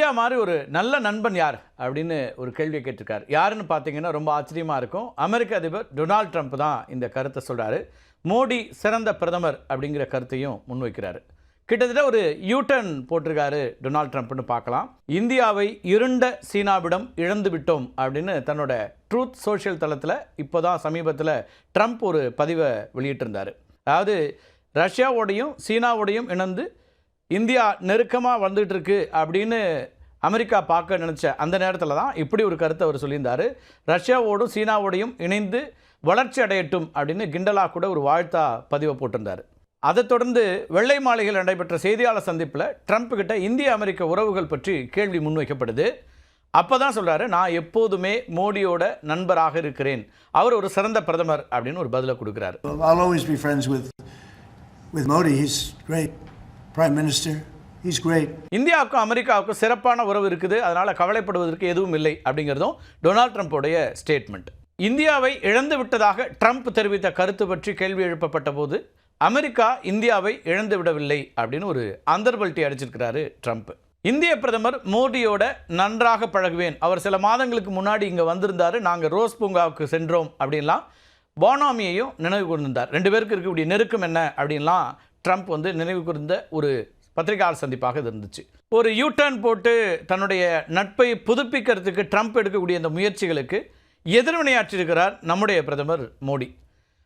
India மாதிரி ஒரு நல்ல நண்பன் யார் அப்படின்னு ஒரு கேள்வியை கேட்டிருக்காரு. யாருன்னு பார்த்தீங்கன்னா ரொம்ப ஆச்சரியமாக இருக்கும். அமெரிக்க அதிபர் டொனால்ட் ட்ரம்ப் தான் இந்த கருத்தை சொல்கிறாரு. மோடி சிறந்த பிரதமர் அப்படிங்கிற கருத்தையும் முன்வைக்கிறாரு. கிட்டத்தட்ட ஒரு யூட்டர்ன் போட்டிருக்காரு டொனால்ட் ட்ரம்ப்னு பார்க்கலாம். இந்தியாவை இருண்ட சீனாவிடம் இழந்து விட்டோம் அப்படின்னு தன்னோட ட்ரூத் சோஷியல் தளத்தில் இப்போ தான் சமீபத்தில் ட்ரம்ப் ஒரு பதிவை வெளியிட்டிருந்தார். அதாவது ரஷ்யாவோடையும் சீனாவோடையும் இணைந்து இந்தியா நெருக்கமாக வந்துட்டு இருக்கு அப்படின்னு அமெரிக்கா பார்க்க நினச்ச அந்த நேரத்தில் தான் இப்படி ஒரு கருத்தை அவர் சொல்லியிருந்தார். ரஷ்யாவோடும் சீனாவோடையும் இணைந்து வளர்ச்சி அடையட்டும் அப்படின்னு கிண்டலாக கூட ஒரு வாழ்த்தா பதிவை போட்டிருந்தார். அதைத் தொடர்ந்து வெள்ளை மாளிகையில் நடைபெற்ற செய்தியாளர் சந்திப்பில் ட்ரம்ப் கிட்ட இந்திய அமெரிக்க உறவுகள் பற்றி கேள்வி முன்வைக்கப்படுது. அப்போ தான் சொல்கிறாரு, நான் எப்போதுமே மோடியோட நண்பராக இருக்கிறேன், அவர் ஒரு சிறந்த பிரதமர் அப்படின்னு ஒரு பதிலை கொடுக்குறாரு. Prime Minister, he's great. இந்தியாவுக்கும் அமெரிக்காவுக்கும் சிறப்பான உறவு இருக்குது, அதனால் கவலைப்படுவதற்கு எதுவும் இல்லை அப்படிங்கிறதும் டொனால்ட் ட்ரம்ப்போடைய ஸ்டேட்மெண்ட். இந்தியாவை இழந்து விட்டதாக ட்ரம்ப் தெரிவித்த கருத்து பற்றி கேள்வி எழுப்பப்பட்ட போது அமெரிக்கா இந்தியாவை இழந்து விடவில்லை அப்படின்னு ஒரு அந்தர்பல்ட்டி அடிச்சிருக்கிறாரு ட்ரம்ப். இந்திய பிரதமர் மோடியோட நன்றாக பழகுவேன், அவர் சில மாதங்களுக்கு முன்னாடி இங்கே வந்திருந்தார், நாங்கள் ரோஸ் பூங்காவுக்கு சென்றோம் அப்படின்லாம் போனாமியையும் நினைவு கூர்ந்தார். ரெண்டு பேருக்கு இருக்கக்கூடிய நெருக்கம் என்ன அப்படின்லாம் ட்ரம்ப் நினைவு கூர்ந்த ஒரு பத்திரிகையாளர் சந்திப்பாக இது இருந்துச்சு. ஒரு யூட்டர்ன் போட்டு தன்னுடைய நட்பை புதுப்பிக்கிறதுக்கு ட்ரம்ப் எடுக்கக்கூடிய இந்த முயற்சிகளுக்கு எதிர்வினையாற்றியிருக்கிறார் நம்முடைய பிரதமர் மோடி.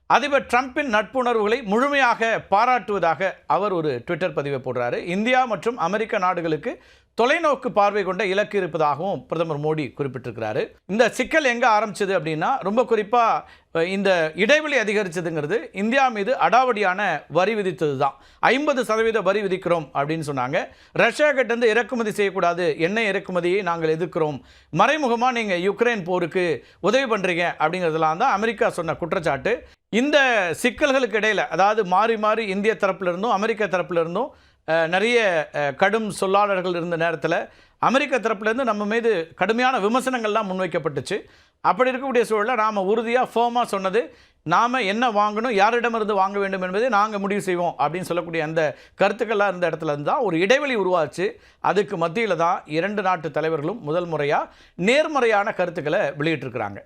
அதிபர் ட்ரம்பின் நட்புணர்வுகளை முழுமையாக பாராட்டுவதாக அவர் ஒரு ட்விட்டர் பதிவை போடுறாரு. இந்தியா மற்றும் அமெரிக்க நாடுகளுக்கு தொலைநோக்கு பார்வை கொண்ட இலக்கு இருப்பதாகவும் பிரதமர் மோடி குறிப்பிட்டிருக்கிறாரு. இந்த சிக்கல் எங்கே ஆரம்பிச்சது அப்படின்னா, ரொம்ப குறிப்பாக இந்த இடைவெளி அதிகரிச்சதுங்கிறது இந்தியா மீது அடாவடியான வரி விதித்தது தான். 50% வரி விதிக்கிறோம் அப்படின்னு சொன்னாங்க. ரஷ்யா கிட்டேருந்து இறக்குமதி செய்யக்கூடாது, எண்ணெய் இறக்குமதியை நாங்கள் எதிர்க்கிறோம், மறைமுகமாக நீங்கள் யுக்ரைன் போருக்கு உதவி பண்ணுறீங்க அப்படிங்கிறதுலாம் தான் அமெரிக்கா சொன்ன குற்றச்சாட்டு. இந்த சிக்கல்களுக்கு இடையில், அதாவது மாறி மாறி இந்திய தரப்பிலிருந்தும் அமெரிக்க தரப்பிலிருந்தும் நிறைய கடும் சொல்லாளர்கள் இருந்த நேரத்தில் அமெரிக்க தரப்புலேருந்து நம்ம மீது கடுமையான விமர்சனங்கள்லாம் முன்வைக்கப்பட்டுச்சு. அப்படி இருக்கக்கூடிய சூழலில் நாம் உறுதியாக ஃபேமாக சொன்னது, நாம் என்ன வாங்கணும், யாரிடமிருந்து வாங்க வேண்டும் என்பதை நாங்கள் முடிவு செய்வோம் அப்படின்னு சொல்லக்கூடிய அந்த கருத்துக்கள்லாம் இருந்த இடத்துல இருந்து தான் ஒரு இடைவெளி உருவாச்சு. அதுக்கு மத்தியில் தான் இரண்டு நாட்டு தலைவர்களும் முதல் முறையாக நேர்மறையான கருத்துக்களை வெளியிட்டிருக்கிறாங்க.